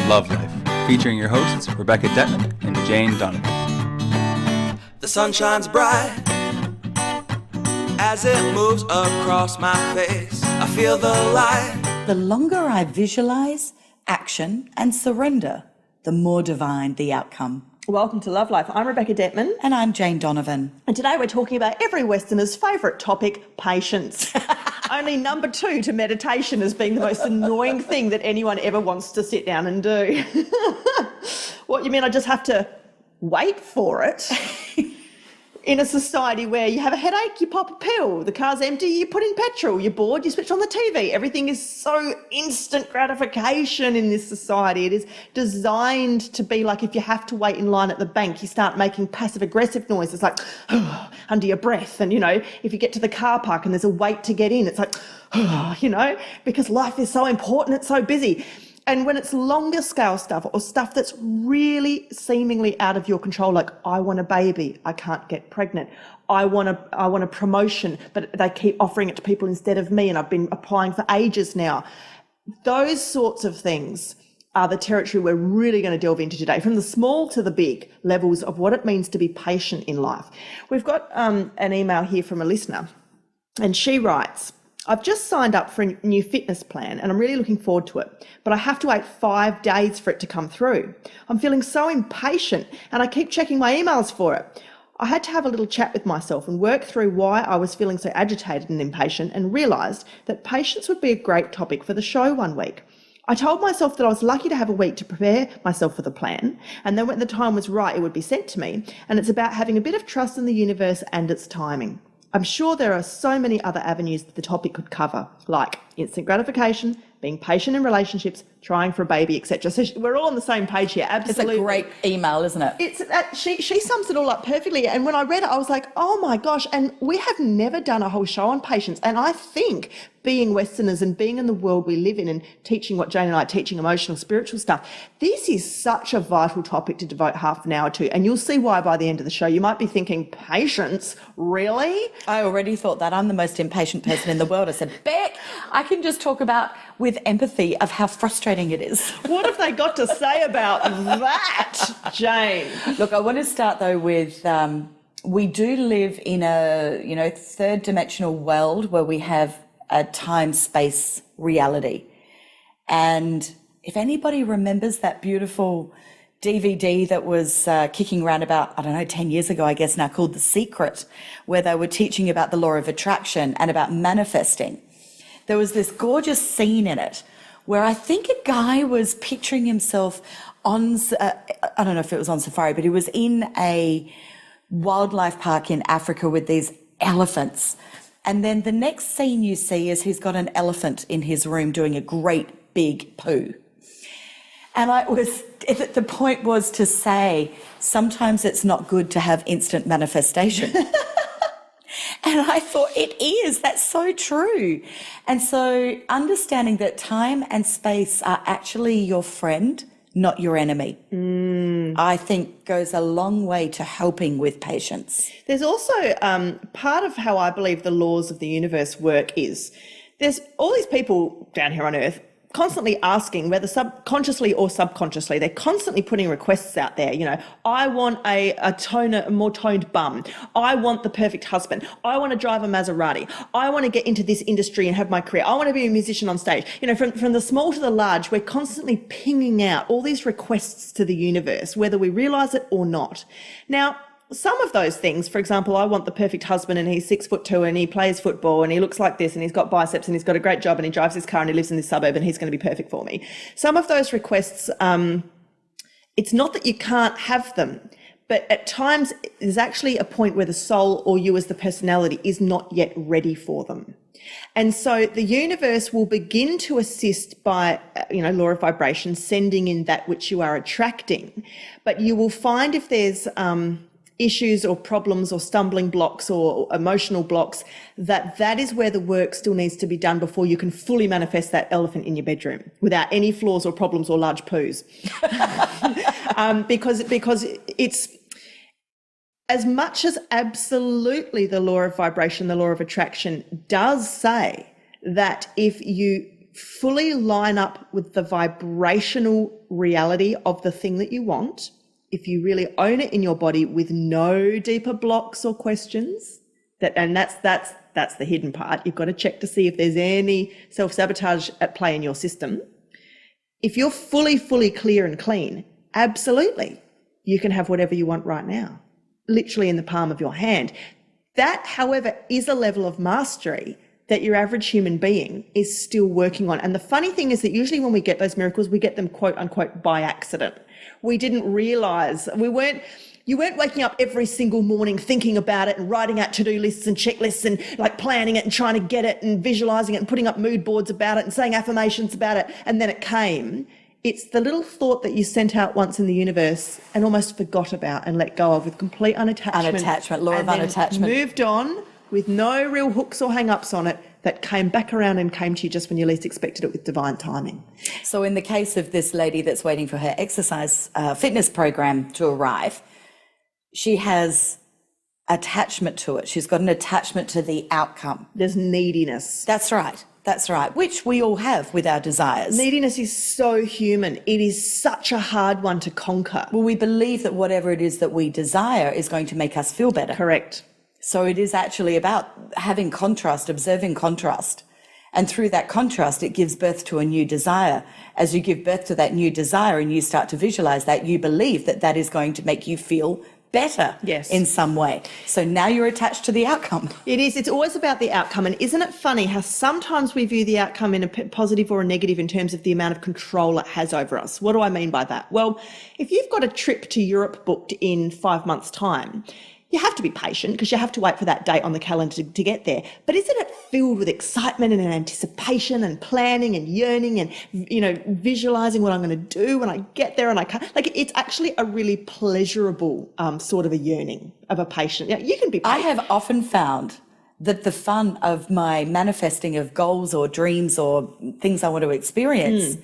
Love Life, featuring your hosts Rebecca Detman and Jane Donovan. The sun shines bright as it moves across my face. I feel the light. The longer I visualize, action, and surrender, the more divine the outcome. Welcome to Love Life. I'm Rebecca Detman. And I'm Jane Donovan. And today we're talking about every Westerner's favourite topic, patience. Only number 2 to meditation as being the most annoying thing that anyone ever wants to sit down and do. What, you mean I just have to wait for it? In a society where you have a headache, you pop a pill, the car's empty, you put in petrol, you're bored, you switch on the TV. Everything is so instant gratification in this society. It is designed to be like if you have to wait in line at the bank, you start making passive-aggressive noises like under your breath. And, you know, if you get to the car park and there's a wait to get in, it's like, you know, because life is so important, it's so busy. And when it's longer scale stuff or stuff that's really seemingly out of your control, like I want a baby, I can't get pregnant. I want a promotion, but they keep offering it to people instead of me and I've been applying for ages now. Those sorts of things are the territory we're really going to delve into today, from the small to the big levels of what it means to be patient in life. We've got an email here from a listener and she writes, I've just signed up for a new fitness plan and I'm really looking forward to it, but I have to wait 5 days for it to come through. I'm feeling so impatient and I keep checking my emails for it. I had to have a little chat with myself and work through why I was feeling so agitated and impatient and realised that patience would be a great topic for the show one week. I told myself that I was lucky to have a week to prepare myself for the plan, and then when the time was right, it would be sent to me, and it's about having a bit of trust in the universe and its timing. I'm sure there are so many other avenues that the topic could cover, like instant gratification, being patient in relationships, trying for a baby, etc. So we're all on the same page here, absolutely. It's a great email, isn't it? She sums it all up perfectly. And when I read it, I was like, oh my gosh, and we have never done a whole show on patience. And I think being Westerners and being in the world we live in and teaching what Jane and I are teaching, emotional, spiritual stuff, this is such a vital topic to devote half an hour to. And you'll see why by the end of the show. You might be thinking, patience, really? I already thought that. I'm the most impatient person in the world. I said, Beck, I can just talk about with empathy of how frustrating it is. What have they got to say about that, Jane? Look, I want to start though with we do live in a third dimensional world where we have a time-space reality. And if anybody remembers that beautiful DVD that was kicking around about, 10 years ago, I guess now, called The Secret, where they were teaching about the law of attraction and about manifesting. There was this gorgeous scene in it where I think a guy was picturing himself on, I don't know if it was on safari, but he was in a wildlife park in Africa with these elephants. And then the next scene you see is he's got an elephant in his room doing a great big poo. And the point was to say, sometimes it's not good to have instant manifestation. And I thought, it is, that's so true. And so understanding that time and space are actually your friend, not your enemy, I think goes a long way to helping with patience. There's also part of how I believe the laws of the universe work is there's all these people down here on Earth constantly asking, whether subconsciously or subconsciously, they're constantly putting requests out there. You know, I want a more toned bum. I want the perfect husband. I want to drive a Maserati. I want to get into this industry and have my career. I want to be a musician on stage. You know, from the small to the large, we're constantly pinging out all these requests to the universe, whether we realise it or not. Now, some of those things, for example, I want the perfect husband and he's 6'2" and he plays football and he looks like this and he's got biceps and he's got a great job and he drives his car and he lives in this suburb and he's going to be perfect for me. Some of those requests, it's not that you can't have them, but at times there's actually a point where the soul or you as the personality is not yet ready for them. And so the universe will begin to assist by, law of vibration, sending in that which you are attracting. But you will find if there's issues or problems or stumbling blocks or emotional blocks, that is where the work still needs to be done before you can fully manifest that elephant in your bedroom without any flaws or problems or large poos. Because it's, as much as absolutely the law of vibration, the law of attraction does say that if you fully line up with the vibrational reality of the thing that you want, if you really own it in your body with no deeper blocks or questions, that's the hidden part. You've got to check to see if there's any self-sabotage at play in your system. If you're fully clear and clean, absolutely, you can have whatever you want right now, literally in the palm of your hand. That, however, is a level of mastery that your average human being is still working on. And the funny thing is that usually when we get those miracles, we get them quote unquote by accident. We didn't realize, you weren't waking up every single morning thinking about it and writing out to-do lists and checklists and like planning it and trying to get it and visualizing it and putting up mood boards about it and saying affirmations about it. And then it came. It's the little thought that you sent out once in the universe and almost forgot about and let go of with complete unattachment. Unattachment, law of unattachment. Moved on with no real hooks or hang-ups on it, that came back around and came to you just when you least expected it with divine timing. So in the case of this lady that's waiting for her exercise fitness program to arrive, she has attachment to it. She's got an attachment to the outcome. There's neediness. That's right. That's right. Which we all have with our desires. Neediness is so human. It is such a hard one to conquer. Well, we believe that whatever it is that we desire is going to make us feel better. Correct. So it is actually about having contrast, observing contrast. And through that contrast, it gives birth to a new desire. As you give birth to that new desire and you start to visualize that, you believe that that is going to make you feel better in some way. So now you're attached to the outcome. It is. It's always about the outcome. And isn't it funny how sometimes we view the outcome in a positive or a negative in terms of the amount of control it has over us? What do I mean by that? Well, if you've got a trip to Europe booked in 5 months' time, you have to be patient because you have to wait for that date on the calendar to get there. But isn't it filled with excitement and anticipation and planning and yearning and, you know, visualizing what I'm going to do when I get there and I can't? Like, it's actually a really pleasurable sort of a yearning of a patient. Yeah, you can be patient. I have often found that the fun of my manifesting of goals or dreams or things I want to experience,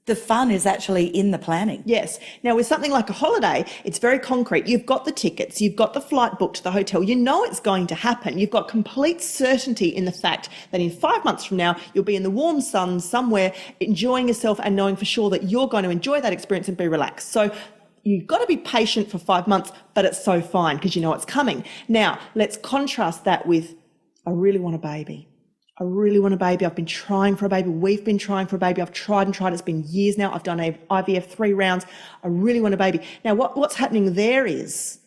the fun is actually in the planning. Yes. Now, with something like a holiday, it's very concrete. You've got the tickets, you've got the flight booked to the hotel, you know it's going to happen. You've got complete certainty in the fact that in 5 months from now, you'll be in the warm sun somewhere, enjoying yourself and knowing for sure that you're going to enjoy that experience and be relaxed. So you've got to be patient for 5 months, but it's so fine because you know it's coming. Now, let's contrast that with, I really want a baby. I really want a baby. I've been trying for a baby. We've been trying for a baby. I've tried and tried. It's been years now. I've done IVF 3 rounds. I really want a baby. Now, what's happening there is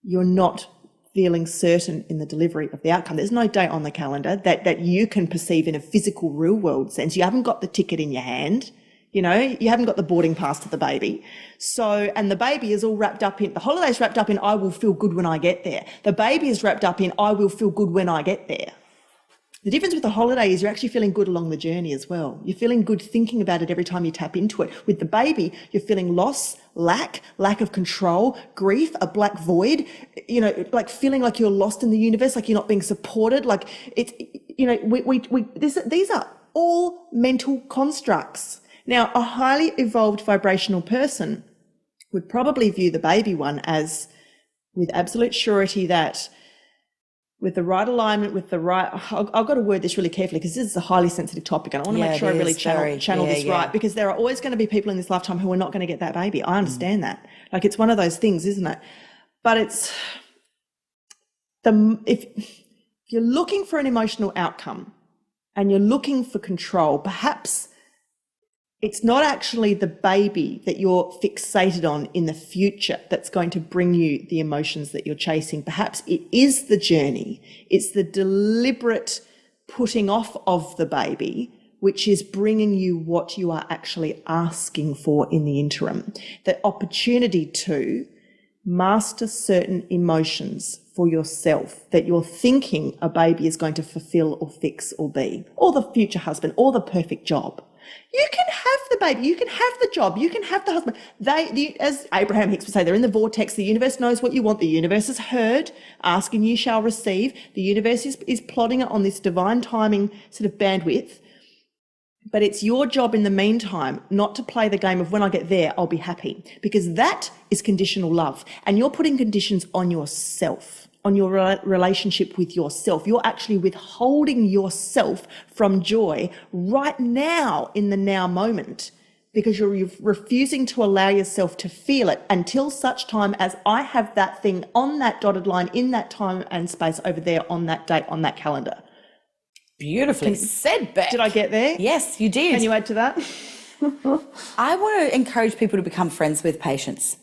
you're not feeling certain in the delivery of the outcome. There's no date on the calendar that you can perceive in a physical, real world sense. You haven't got the ticket in your hand. You know, you haven't got the boarding pass to the baby. So, and the baby is all wrapped up in, the holiday's wrapped up in, I will feel good when I get there. The baby is wrapped up in, I will feel good when I get there. The difference with the holiday is you're actually feeling good along the journey as well. You're feeling good thinking about it every time you tap into it. With the baby, you're feeling loss, lack of control, grief, a black void, you know, like feeling like you're lost in the universe, like you're not being supported. Like it's, you know, these are all mental constructs. Now, a highly evolved vibrational person would probably view the baby one as with absolute surety that with the right alignment, with the right, I've got to word this really carefully because this is a highly sensitive topic and I want to make sure I really channel this right, because there are always going to be people in this lifetime who are not going to get that baby. I understand that. Like, it's one of those things, isn't it? But it's if you're looking for an emotional outcome and you're looking for control, perhaps it's not actually the baby that you're fixated on in the future that's going to bring you the emotions that you're chasing. Perhaps it is the journey. It's the deliberate putting off of the baby, which is bringing you what you are actually asking for in the interim. The opportunity to master certain emotions for yourself that you're thinking a baby is going to fulfill or fix or be, or the future husband, or the perfect job. You can have the baby, you can have the job, you can have the husband. As Abraham Hicks would say, they're in the vortex. The universe knows what you want. The universe has heard. Ask and you shall receive. The universe is plotting it on this divine timing sort of bandwidth. But it's your job in the meantime not to play the game of when I get there, I'll be happy, because that is conditional love. And you're putting conditions on yourself. on your relationship with yourself. You're actually withholding yourself from joy right now in the now moment, because you're refusing to allow yourself to feel it until such time as I have that thing on that dotted line in that time and space over there on that date on that calendar. Beautifully said, Beck. Did I get there? Yes, you did. Can you add to that? I want to encourage people to become friends with patience.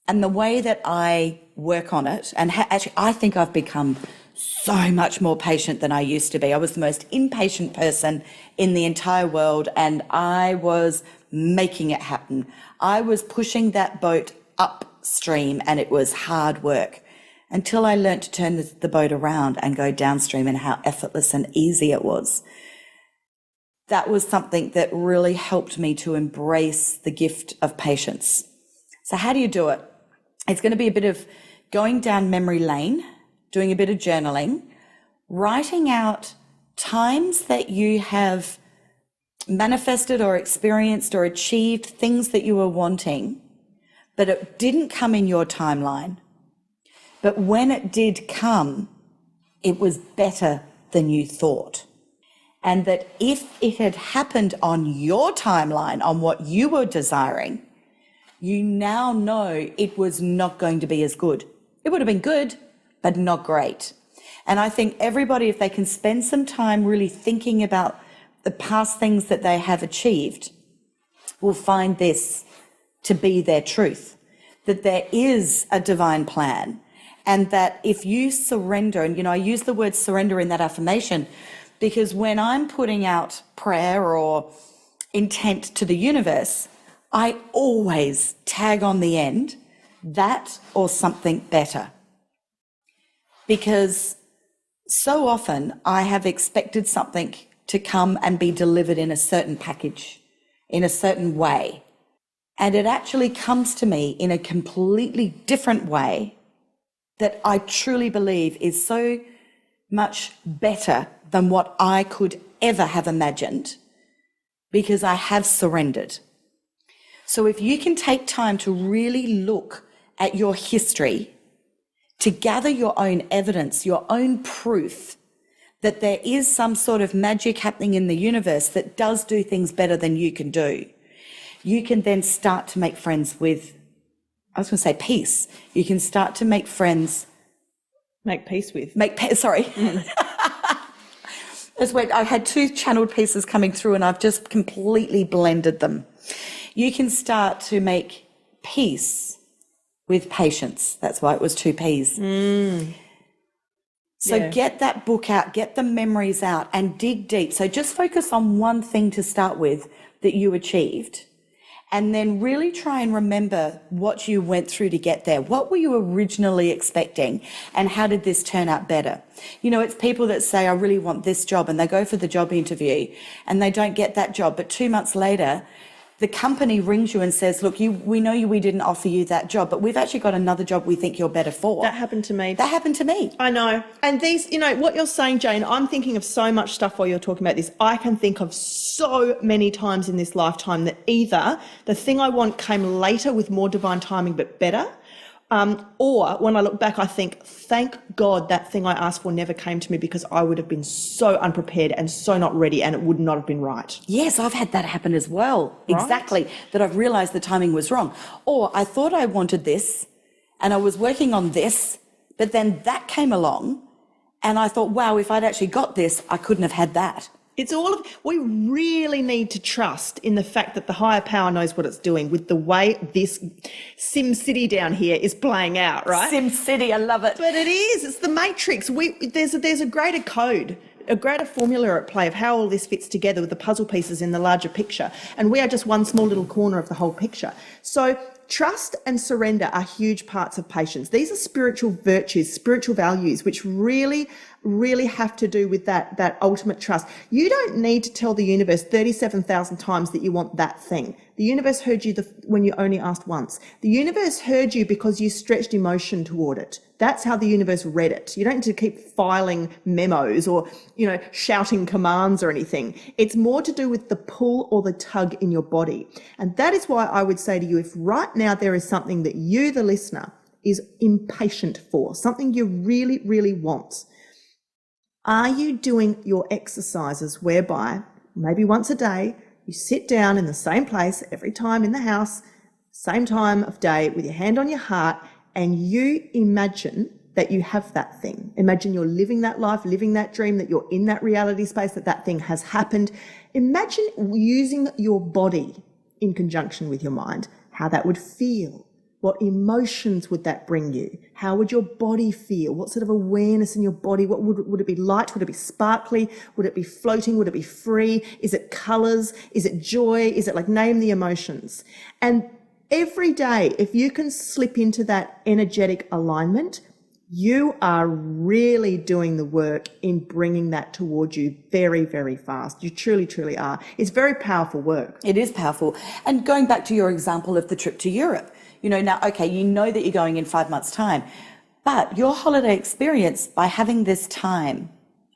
And the way that I work on it, and actually I think I've become so much more patient than I used to be. I was the most impatient person in the entire world, and I was making it happen. I was pushing that boat upstream, and it was hard work until I learnt to turn the boat around and go downstream, and how effortless and easy it was. That was something that really helped me to embrace the gift of patience. So how do you do it? It's going to be a bit of going down memory lane, doing a bit of journaling, writing out times that you have manifested or experienced or achieved things that you were wanting, but it didn't come in your timeline. But when it did come, it was better than you thought. And that if it had happened on your timeline, on what you were desiring, you now know it was not going to be as good. It would have been good, but not great. And I think everybody, if they can spend some time really thinking about the past things that they have achieved, will find this to be their truth, that there is a divine plan, and that if you surrender, and I use the word surrender in that affirmation, because when I'm putting out prayer or intent to the universe, I always tag on the end, that or something better. Because so often I have expected something to come and be delivered in a certain package, in a certain way. And it actually comes to me in a completely different way that I truly believe is so much better than what I could ever have imagined, because I have surrendered. So if you can take time to really look at your history, to gather your own evidence, your own proof that there is some sort of magic happening in the universe that does do things better than you can do, you can then start to make friends with, I was going to say peace. You can start to make friends. Make peace with. Sorry. That's wait, I had two channeled pieces coming through and I've just completely blended them. You can start to make peace with patience. That's why it was two P's. So get that book out, get the memories out and dig deep. So just focus on one thing to start with that you achieved, and then really try and remember what you went through to get there. What were you originally expecting, and how did this turn out better? It's people that say, I really want this job, and they go for the job interview and they don't get that job. But 2 months later, the company rings you and says, look, we know we didn't offer you that job, but we've actually got another job we think you're better for. That happened to me. That happened to me. I know. And these, what you're saying, Jane, I'm thinking of so much stuff while you're talking about this. I can think of so many times in this lifetime that either the thing I want came later with more divine timing but better, or when I look back, I think, thank God that thing I asked for never came to me, because I would have been so unprepared and so not ready, and it would not have been right. Yes, I've had that happen as well. Right. Exactly. That I've realised the timing was wrong. Or I thought I wanted this and I was working on this, but then that came along and I thought, wow, if I'd actually got this, I couldn't have had that. It's we really need to trust in the fact that the higher power knows what it's doing with the way this Sim City down here is playing out, right? Sim City, I love it. But it is, it's the matrix. There's a greater code, a greater formula at play of how all this fits together with the puzzle pieces in the larger picture. And we are just one small little corner of the whole picture. So trust and surrender are huge parts of patience. These are spiritual virtues, spiritual values, which really have to do with that ultimate trust. You don't need to tell the universe 37,000 times that you want that thing. The universe heard you when you only asked once. The universe heard you because you stretched emotion toward it. That's how the universe read it. You don't need to keep filing memos or, shouting commands or anything. It's more to do with the pull or the tug in your body. And that is why I would say to you, if right now there is something that you, the listener, is impatient for, something you really, really want. Are you doing your exercises whereby maybe once a day you sit down in the same place every time in the house, same time of day with your hand on your heart, and you imagine that you have that thing. Imagine you're living that life, living that dream, that you're in that reality space, that thing has happened. Imagine using your body in conjunction with your mind, how that would feel. What emotions would that bring you? How would your body feel? What sort of awareness in your body? What would it be light? Would it be sparkly? Would it be floating? Would it be free? Is it colours? Is it joy? Is it like name the emotions? And every day, if you can slip into that energetic alignment, you are really doing the work in bringing that towards you very, very fast. You truly, truly are. It's very powerful work. It is powerful. And going back to your example of the trip to Europe, now, okay, you know that you're going in 5 months' time, but your holiday experience by having this time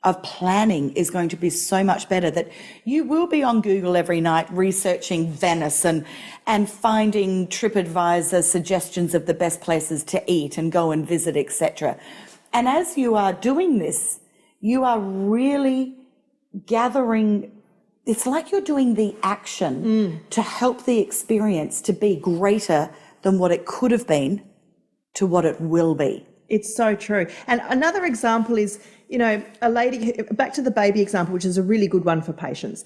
of planning is going to be so much better that you will be on Google every night researching Venice and finding TripAdvisor suggestions of the best places to eat and go and visit, etc. And as you are doing this, you are really gathering, it's like you're doing the action to help the experience to be greater than what it could have been to what it will be. It's so true. And another example is, a lady, back to the baby example, which is a really good one for patients.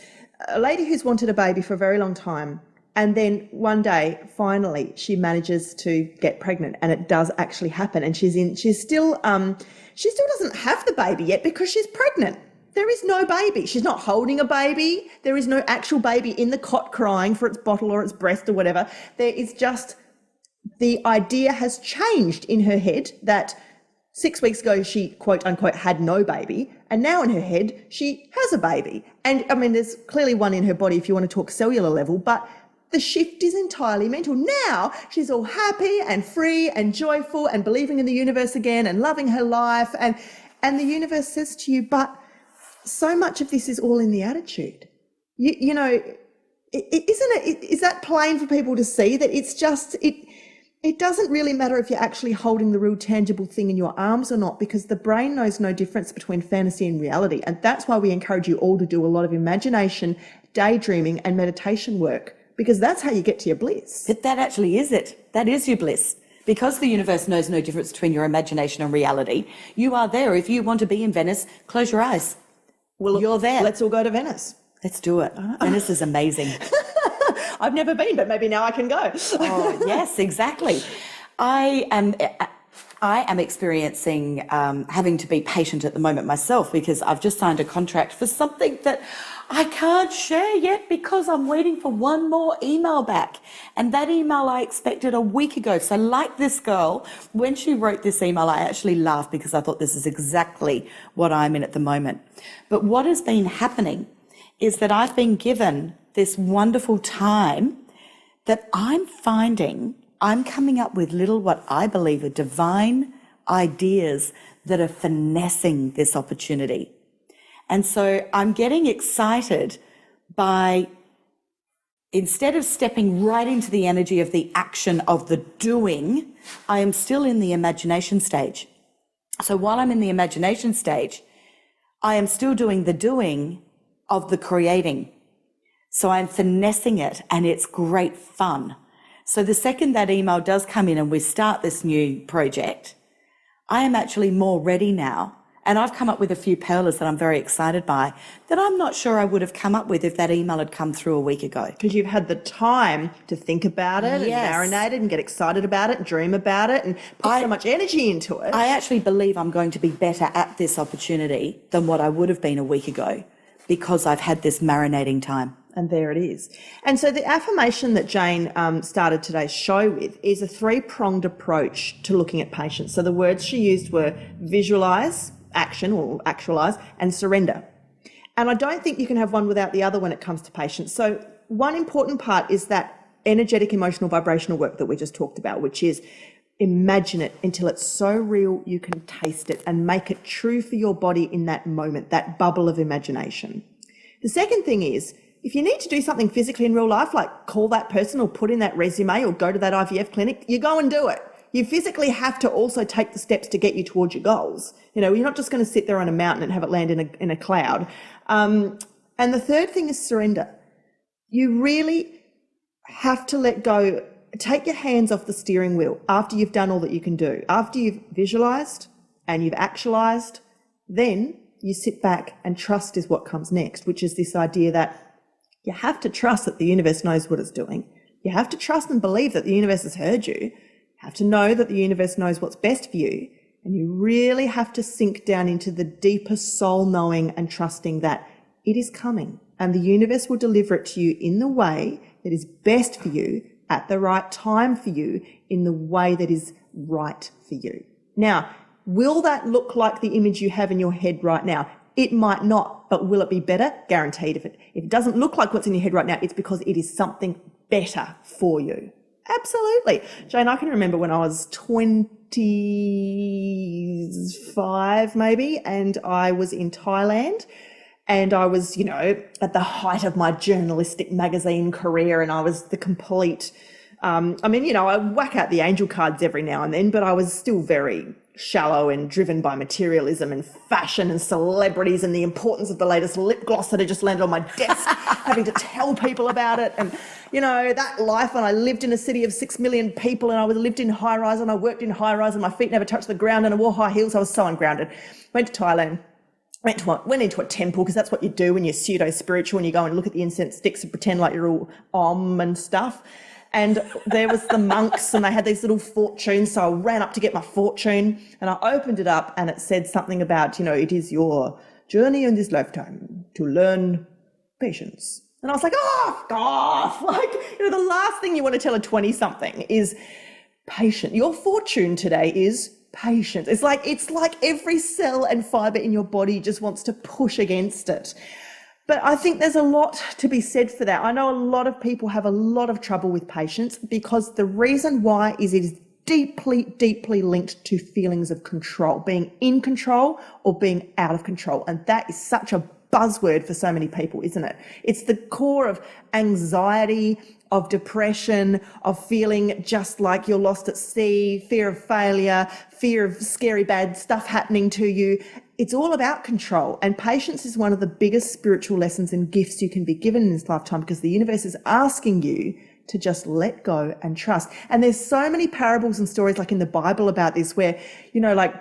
A lady who's wanted a baby for a very long time, and then one day, finally, she manages to get pregnant, and it does actually happen. And she still doesn't have the baby yet because she's pregnant. There is no baby. She's not holding a baby. There is no actual baby in the cot crying for its bottle or its breast or whatever. There is just, the idea has changed in her head that 6 weeks ago she, quote unquote, had no baby, and now in her head she has a baby. And I mean, there's clearly one in her body if you want to talk cellular level, but the shift is entirely mental. Now she's all happy and free and joyful and believing in the universe again and loving her life. And the universe says to you, but so much of this is all in the attitude. Isn't it? Is that plain for people to see that it's just, it doesn't really matter if you're actually holding the real tangible thing in your arms or not, because the brain knows no difference between fantasy and reality. And that's why we encourage you all to do a lot of imagination, daydreaming and meditation work, because that's how you get to your bliss. But that actually is it. That is your bliss. Because the universe knows no difference between your imagination and reality, you are there. If you want to be in Venice, close your eyes. Well, you're there. Let's all go to Venice. Let's do it. Venice is amazing. I've never been, but maybe now I can go. Oh, yes, exactly. I am experiencing having to be patient at the moment myself, because I've just signed a contract for something that I can't share yet because I'm waiting for one more email back. And that email I expected a week ago. So like this girl, when she wrote this email, I actually laughed because I thought this is exactly what I'm in at the moment. But what has been happening is that I've been given this wonderful time that I'm finding I'm coming up with little, what I believe are divine ideas that are finessing this opportunity. And so I'm getting excited by, instead of stepping right into the energy of the action of the doing, I am still in the imagination stage. So while I'm in the imagination stage, I am still doing the doing of the creating. So I'm finessing it, and it's great fun. So the second that email does come in and we start this new project, I am actually more ready now. And I've come up with a few perlas that I'm very excited by that I'm not sure I would have come up with if that email had come through a week ago. Because you've had the time to think about it and marinate it and get excited about it and dream about it and put so much energy into it. I actually believe I'm going to be better at this opportunity than what I would have been a week ago because I've had this marinating time. And there it is. And so the affirmation that Jane started today's show with is a three-pronged approach to looking at patients. So the words she used were visualize, action or actualize, and surrender. And I don't think you can have one without the other when it comes to patients. So one important part is that energetic, emotional, vibrational work that we just talked about, which is imagine it until it's so real you can taste it and make it true for your body in that moment, that bubble of imagination. The second thing is, if you need to do something physically in real life, like call that person or put in that resume or go to that IVF clinic, you go and do it. you physically have to also take the steps to get you towards your goals. You know, you're not just going to sit there on a mountain and have it land in a cloud. And the third thing is surrender. You really have to let go. Take your hands off the steering wheel after you've done all that you can do. After you've visualized and you've actualized, then you sit back and trust is what comes next, which is this idea that you have to trust that the universe knows what it's doing. You have to trust and believe that the universe has heard you. You have to know that the universe knows what's best for you. And you really have to sink down into the deeper soul knowing and trusting that it is coming and the universe will deliver it to you in the way that is best for you at the right time for you in the way that is right for you. Now, will that look like the image you have in your head right now? It might not, but will it be better? Guaranteed. If it doesn't look like what's in your head right now, it's because it is something better for you. Absolutely. Jane, I can remember when I was 25 maybe, and I was in Thailand. And I was, you know, at the height of my journalistic magazine career, and I was the complete, I whack out the angel cards every now and then, but I was still very shallow and driven by materialism and fashion and celebrities and the importance of the latest lip gloss that had just landed on my desk, having to tell people about it. And, you know, that life, and I lived in a city of 6 million people, and I lived in high rise, and I worked in high rise, and my feet never touched the ground, and I wore high heels. I was so ungrounded. Went to Thailand. Went into a temple, because that's what you do when you're pseudo-spiritual and you go and look at the incense sticks and pretend like you're all Om and stuff. And there was the monks, and they had these little fortunes. So I ran up to get my fortune, and I opened it up, and it said something about, you know, it is your journey in this lifetime to learn patience. And I was like, oh, God, like, you know, the last thing you want to tell a 20-something is patient. Your fortune today is patience. It's like every cell and fiber in your body just wants to push against it. But I think there's a lot to be said for that. I know a lot of people have a lot of trouble with patience, because the reason why is it is deeply, deeply linked to feelings of control, being in control or being out of control. And that is such a buzzword for so many people, isn't it? It's the core of anxiety, of depression, of feeling just like you're lost at sea, fear of failure, fear of scary bad stuff happening to you. It's all about control. And patience is one of the biggest spiritual lessons and gifts you can be given in this lifetime, because the universe is asking you to just let go and trust. And there's so many parables and stories like in the Bible about this, where, you know, like,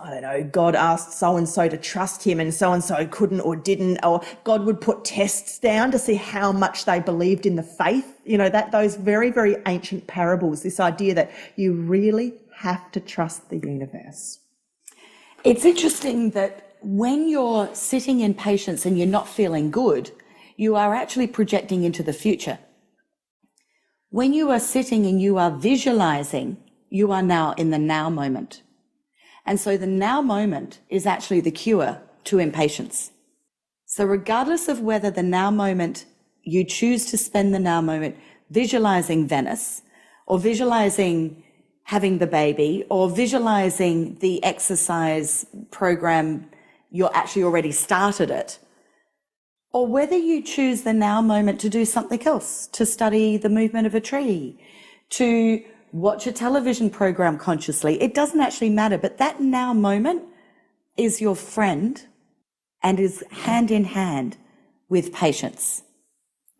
I don't know, God asked so-and-so to trust him and so-and-so couldn't or didn't, or God would put tests down to see how much they believed in the faith. You know, that those very, very ancient parables, this idea that you really have to trust the universe. It's interesting that when you're sitting in patience and you're not feeling good, you are actually projecting into the future. When you are sitting and you are visualizing, you are now in the now moment. And so the now moment is actually the cure to impatience. So regardless of whether the now moment, you choose to spend the now moment visualizing Venice, or visualizing having the baby, or visualizing the exercise program, you're actually already started it, or whether you choose the now moment to do something else, to study the movement of a tree, to watch a television program consciously, it doesn't actually matter. But that now moment is your friend and is hand in hand with patience.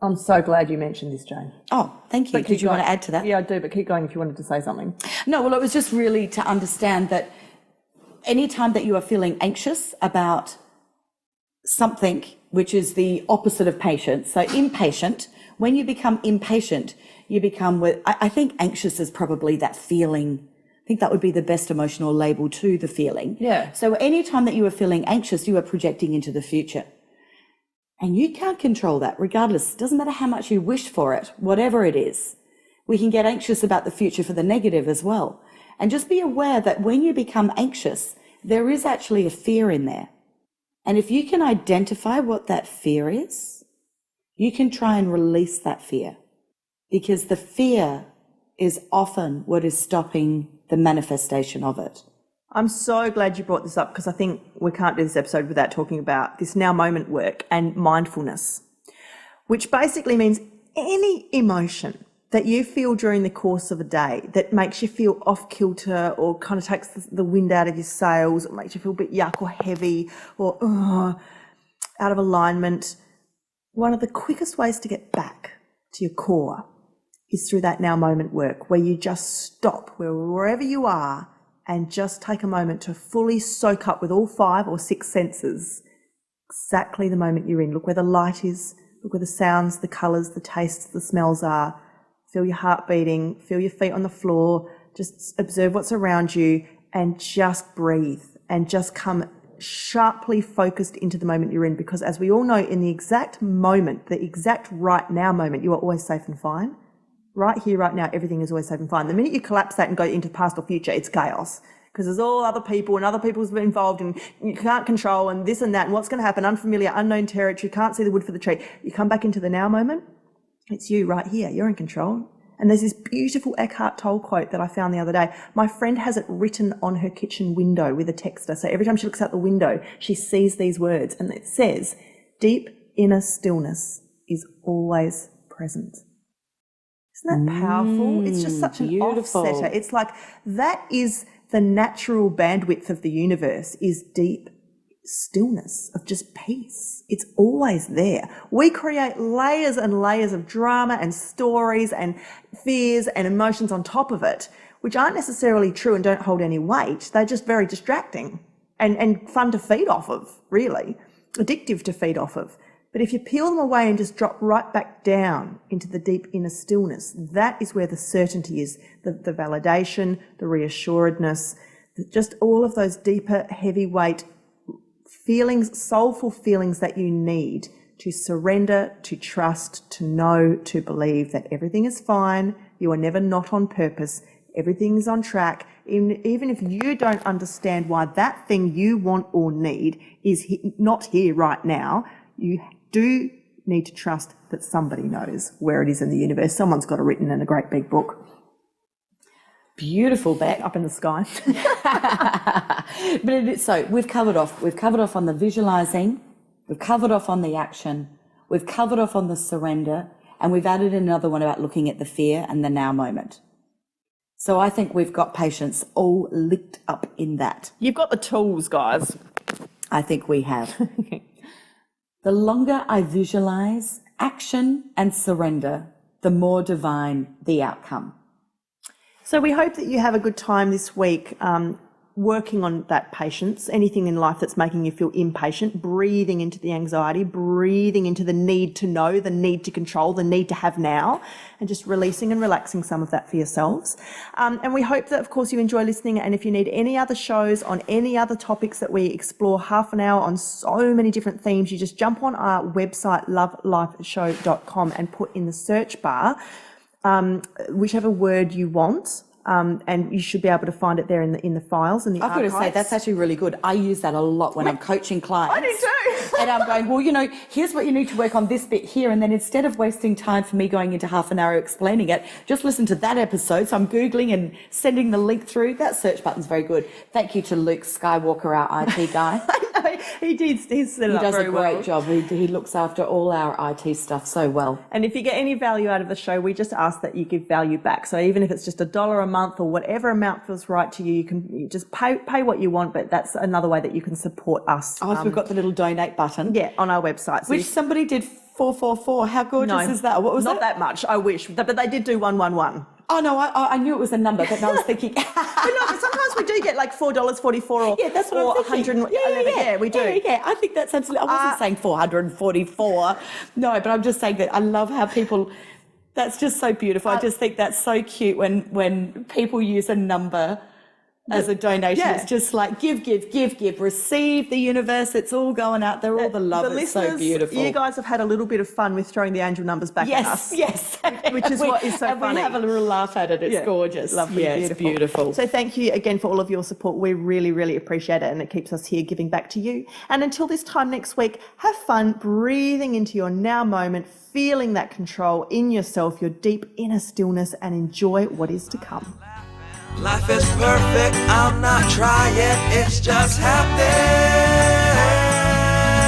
I'm so glad you mentioned this, Jane. Oh, thank you. Did you want to add to that? Yeah, I do, but keep going if you wanted to say something. No, well, it was just really to understand that anytime that you are feeling anxious about something which is the opposite of patience, so impatient, when you become impatient, you become, I think anxious is probably that feeling. I think that would be the best emotional label to the feeling. Yeah. So anytime that you are feeling anxious, you are projecting into the future. And you can't control that regardless. It doesn't matter how much you wish for it, whatever it is. We can get anxious about the future for the negative as well. And just be aware that when you become anxious, there is actually a fear in there. And if you can identify what that fear is, you can try and release that fear, because the fear is often what is stopping the manifestation of it. I'm so glad you brought this up, because I think we can't do this episode without talking about this now moment work and mindfulness, which basically means any emotion that you feel during the course of a day that makes you feel off kilter or kind of takes the wind out of your sails, or makes you feel a bit yuck or heavy or out of alignment, one of the quickest ways to get back to your core is through that now moment work, where you just stop wherever you are and just take a moment to fully soak up with all 5 or 6 senses exactly the moment you're in. Look where the light is, look where the sounds, the colours, the tastes, the smells are. Feel your heart beating, feel your feet on the floor, just observe what's around you and just breathe and just come sharply focused into the moment you're in, because as we all know, in the exact moment, the exact right now moment, you are always safe and fine. Right here, right now, everything is always safe and fine. The minute you collapse that and go into the past or future, it's chaos, because there's all other people and other people's involved and you can't control and this and that and what's going to happen, unfamiliar, unknown territory, can't see the wood for the tree. You come back into the now moment, it's you right here, you're in control. And there's this beautiful Eckhart Tolle quote that I found the other day. My friend has it written on her kitchen window with a texter. So every time she looks out the window, she sees these words, and it says, deep inner stillness is always present. Isn't that powerful? It's just such an beautiful. offsetter. It's like that is the natural bandwidth of the universe, is deep stillness of just peace. It's always there. We create layers and layers of drama and stories and fears and emotions on top of it, which aren't necessarily true and don't hold any weight. They're just very distracting and fun to feed off of, really, addictive to feed off of. But if you peel them away and just drop right back down into the deep inner stillness, that is where the certainty is, the validation, the reassuredness, just all of those deeper, heavyweight feelings, soulful feelings that you need to surrender, to trust, to know, to believe that everything is fine. You are never not on purpose. Everything is on track. Even if you don't understand why that thing you want or need is not here right now, you do need to trust that somebody knows where it is in the universe. Someone's got it written in a great big book. Beautiful, Beck. Up in the sky. But so we've covered off on the visualizing, we've covered off on the action, we've covered off on the surrender, and we've added another one about looking at the fear and the now moment. So I think we've got patients all licked up in that. You've got the tools, guys. I think we have. The longer I visualize action and surrender, the more divine the outcome. So we hope that you have a good time this week working on that patience, anything in life that's making you feel impatient, breathing into the anxiety, breathing into the need to know, the need to control, the need to have now, and just releasing and relaxing some of that for yourselves. And we hope that, of course, you enjoy listening. And if you need any other shows on any other topics that we explore half an hour on so many different themes, you just jump on our website, lovelifeshow.com, and put in the search bar whichever word you want, and you should be able to find it there in the files and the I've got archives. to say, that's actually really good. I use that a lot when I'm coaching clients. I do too. And I'm going, well, here's what you need to work on this bit here. And then instead of wasting time for me going into half an hour explaining it, just listen to that episode. So I'm Googling and sending the link through. That search button's very good. Thank you to Luke Skywalker, our IT guy. I know, he did. He's set it up He does very a great well. job. He looks after all our IT stuff so well. And if you get any value out of the show, we just ask that you give value back. So even if it's just $1 a month or whatever amount feels right to you, you just pay what you want. But that's another way that you can support us. Oh, we've got the little donate button. Yeah, on our website. So Which somebody did 444. How gorgeous is that? What was not it? that much. I wish, but they did do 111. Oh, no, I knew it was a number, but I was thinking... But sometimes we do get like $4.44 or Yeah, that's what or I'm thinking. 111. Yeah, we do. Yeah, I think that's absolutely... I wasn't saying 444. No, but I'm just saying that I love how people... That's just so beautiful. I just think that's so cute when people use a number as a donation. Yeah. It's just like give, receive the universe. It's all going out there, all the love. The It's so listeners, beautiful. you guys have had a little bit of fun with throwing the angel numbers back at us. Yes. Which is what is so and funny. we have a little laugh at it. It's Yeah, gorgeous. lovely, yeah, beautiful. It's beautiful. So thank you again for all of your support. We really, really appreciate it, and it keeps us here giving back to you. And until this time next week, have fun breathing into your now moment, feeling that control in yourself, your deep inner stillness, and enjoy what is to come. Life is perfect, I'm not trying, it's just happening.